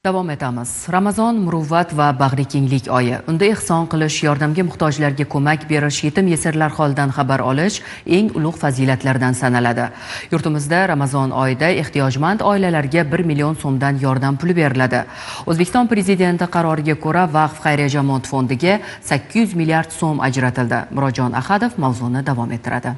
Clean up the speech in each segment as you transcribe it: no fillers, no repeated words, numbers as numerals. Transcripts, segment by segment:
Davom etamiz. Ramazon muruvvat va bag'rikenglik oyi. Unda ehson qilish, yordamga muhtojlarga ko'mak berish, yetim yesirlar holidan xabar olish eng ulug' fazilatlardan sanaladi. Yurtimizda Ramazon oyida ehtiyojmand oilalarga 1 million so'mdan yordam puli beriladi. O'zbekiston prezidenti qaroriga ko'ra Vaqf xayriya jamoat fondiga 800 milliard so'm ajratildi. Murodjon Ahadov mavzuni davom ettiradi.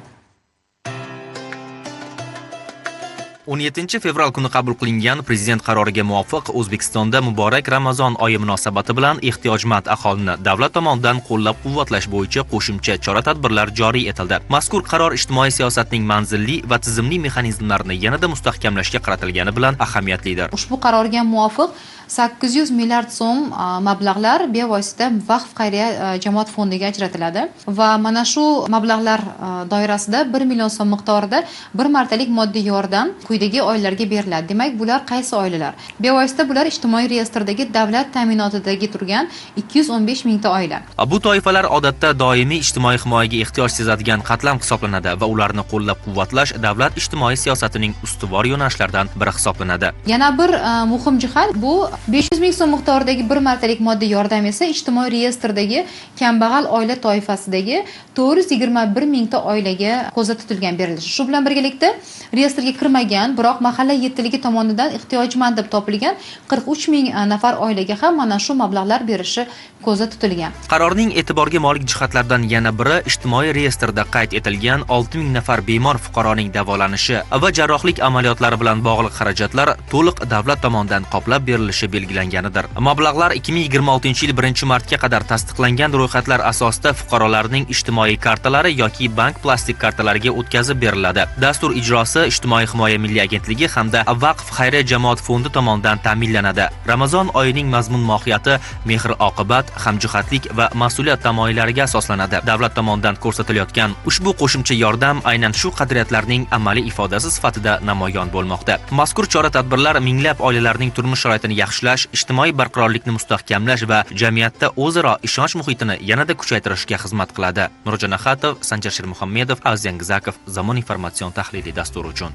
17 fevral kuni qabul qilingan prezident qaroriga muvofiq O'zbekistonda muborak Ramazon oyi munosabati bilan ehtiyojmand aholini davlat tomonidan qo'llab-quvvatlash bo'yicha qo'shimcha chora-tadbirlar joriy etildi. Mazkur qaror ijtimoiy siyosatning manzilli va tizimli mexanizmlarini yanada mustahkamlashga qaratilgani bilan ahamiyatlidir. Ushbu qarorga muvofiq 800 milliard so'm mablag'lar bevosita Vaqf xayriya jamoat fondiga ajratiladi va mana shu mablag'lar doirasida 1 million so'm miqdorida bir martalik moddiy yordam quyidagi oilalarga beriladi. Demak, bular qaysi oilalar? Bevosita bular ijtimoiy reyestrdagi davlat ta'minotidagi turgan 215 mingta oila. Bu toifalar odatda doimiy ijtimoiy himoyaga ehtiyoj sezadigan qatlam hisoblanadi va ularni qo'llab-quvvatlash davlat ijtimoiy siyosatining ustuvor yo'nalishlaridan biri hisoblanadi. Yana bir muhim jihat bu 500 ming so'm miqdoridagi bir martalik moddiy yordam esa ijtimoiy reyestrdagi kambag'al oila toifasidagi 421 mingta oilaga ko'zda tutilgan berilishi. Shu bilan birgalikda reyestrga kirmagan, biroq mahalla yettiligi tomonidan ehtiyojmand deb topilgan 43 ming nafar oilaga ham mana shu mablag'lar berishi ko'zda tutilgan. Qarorning e'tiborga molik jihatlaridan yana biri ijtimoiy reyestrda qayd etilgan 6 ming nafar bemor fuqaroning davolanishi va jarrohlik amaliyotlari bilan bog'liq xarajatlar to'liq davlat tomonidan qoplab berilishi belgilanganidir. Mablag'lar 2026 yil 1-martga qadar tasdiqlangan ro'yxatlar asosida fuqarolarning ijtimoiy kartalari yoki bank plastik kartalariga o'tkazib beriladi. Dastur ijrosi Ijtimoiy himoya milliy agentligi hamda Vaqf xayriya jamoat fondi tomonidan ta'minlanadi. Ramazon oyining mazmun mohiyati mehr-oqibat, hamjihatlik va mas'uliyat tamoyillariga asoslanadi. Davlat tomonidan ko'rsatilayotgan ushbu qo'shimcha yordam aynan shu qadriyatlarning amaliy ifodasi sifatida namoyon bo'lmoqda. Mazkur chora-tadbirlar minglab oilalarning turmush sharoitini yaxshilash, ijtimoiy barqarorlikni mustahkamlash va jamiyatda o'zaro ishonch muhitini yanada kuchaytirishga xizmat qiladi. Murodjon Ahadov, Sanjar Shirmuhammedov, Azyan Gizakov, Zamon informatsion tahliliy dasturi uchun.